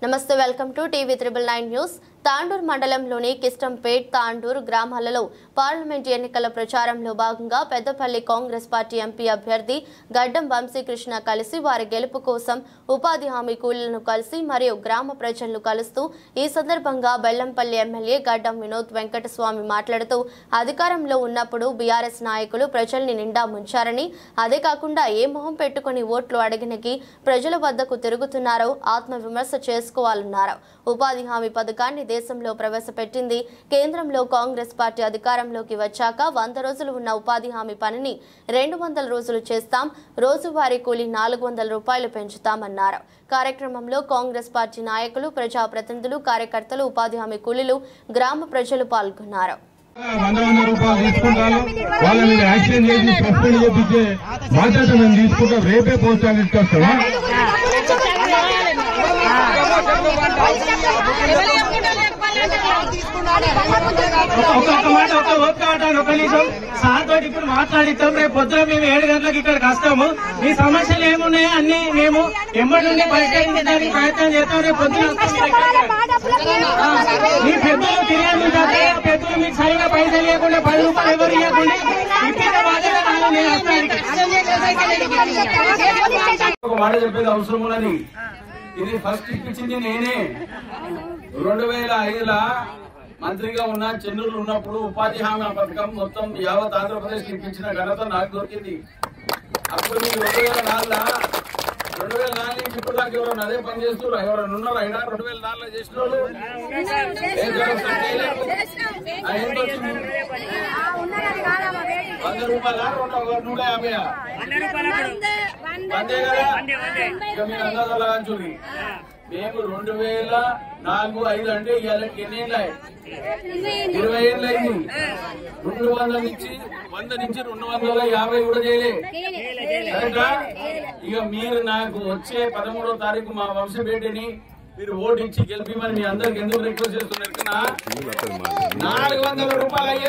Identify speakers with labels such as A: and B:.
A: నమస్తే welcome to TV 999 news. Tandur మండలంలోని కిస్టంపేట్ తాండూర్ గ్రామాలలో పార్లమెంట్ ఎన్నికల ప్రచారంలో భాగంగా పెద్దపల్లి కాంగ్రెస్ పార్టీ ఎంపీ అభ్యర్థి గడ్డం వంశీకృష్ణ కలిసి వారి గెలుపు కోసం ఉపాధి హామీ కూలీలను కలిసి మరియు గ్రామ ప్రజలను కలుస్తూ ఈ సందర్భంగా బెల్లంపల్లి ఎమ్మెల్యే గడ్డం వినోద్ వెంకటస్వామి మాట్లాడుతూ అధికారంలో ఉన్నప్పుడు బీఆర్ఎస్ నాయకులు ప్రజల్ని నిండా ముంచారని అదే కాకుండా ఏ మొహం పెట్టుకొని ఓట్లు అడిగినకి ప్రజల వద్దకు తిరుగుతున్నారో ఆత్మవిమర్శ చేసుకోవాలన్నారు। ఉపాధి హామీ పథకాన్ని దేశంలో ప్రవేశపెట్టింది కేంద్రంలో కాంగ్రెస్ పార్టీ అధికారంలోకి వచ్చాక 100 రోజులు ఉన్న ఉపాధి హామీ పనిని 200 రోజులు చేస్తాం, రోజువారీ కూలీ 400 రూపాయలు పెంచుతామన్నారు। కార్యక్రమంలో కాంగ్రెస్ పార్టీ నాయకులు, ప్రజాప్రతినిధులు, కార్యకర్తలు, ఉపాధి హామీ కూలీలు, గ్రామ ప్రజలు పాల్గొన్నారు।
B: 100 రూపాయలు తీసుకుంటాను, వాళ్ళ మీద యాక్షన్ చేసి సస్పెండ్ చేపించే బాధ్యత మేము తీసుకుంటాం। రేపే పోస్ట్ ఆఫీస్కి వస్తామా?
C: సార్ తోటి ఇప్పుడు మాట్లాడిస్తాం। రేపు పొద్దున మేము 7 గంటలకు ఇక్కడికి వస్తాము। మీ సమస్యలు ఏమున్నాయో అన్ని మేము ఎమ్మడి నుండి పరిష్కరించడానికి ప్రయత్నం చేస్తాం। రేపు పొద్దున మీ పెద్దలు తిరిగి పెద్దలు మీకు సరిగా పైసలు ఇవ్వకుండా 10 రూపాయలు ఎవరు ఇవ్వకుండా ఇచ్చిన బాధ్యత
D: ఒక మాట చెప్పేది అవసరం ఉన్నది। ఇది ఫస్ట్ ఇప్పించింది నేనే। 2005 మంత్రిగా ఉన్న చెన్నూరు ఉన్నప్పుడు ఉపాధి హామీ పథకం మొత్తం యావత్ ఆంధ్రప్రదేశ్ ఇప్పించిన ఘనత నాకు దొరికింది। అప్పుడు మీరు 2004 నుంచి ఇప్పుడు దాకా ఎవరైనా అదే పని చేస్తున్నారు? ఎవరైనా ఉన్నారా? అయినా 2004 చేసిన వాళ్ళు 100 రూపాయల 150 అంతే కదా? ఇక మీరు అందాజాలా చూడండి। మేము 2004, 5 అంటే ఇవాళ ఎన్ని ఏళ్ళు? 20 ఏళ్ళు అయింది। 200 నుంచి 100 నుంచి 250 కూడా చేయలే కరెక్టా? ఇక మీరు నాకు వచ్చే 13వ తారీఖు మా వంశపేటని మీరు ఓటు ఇచ్చి గెలిపిమని మీ అందరికి ఎందుకు రిక్వెస్ట్ చేస్తున్నారు? 400 రూపాయలు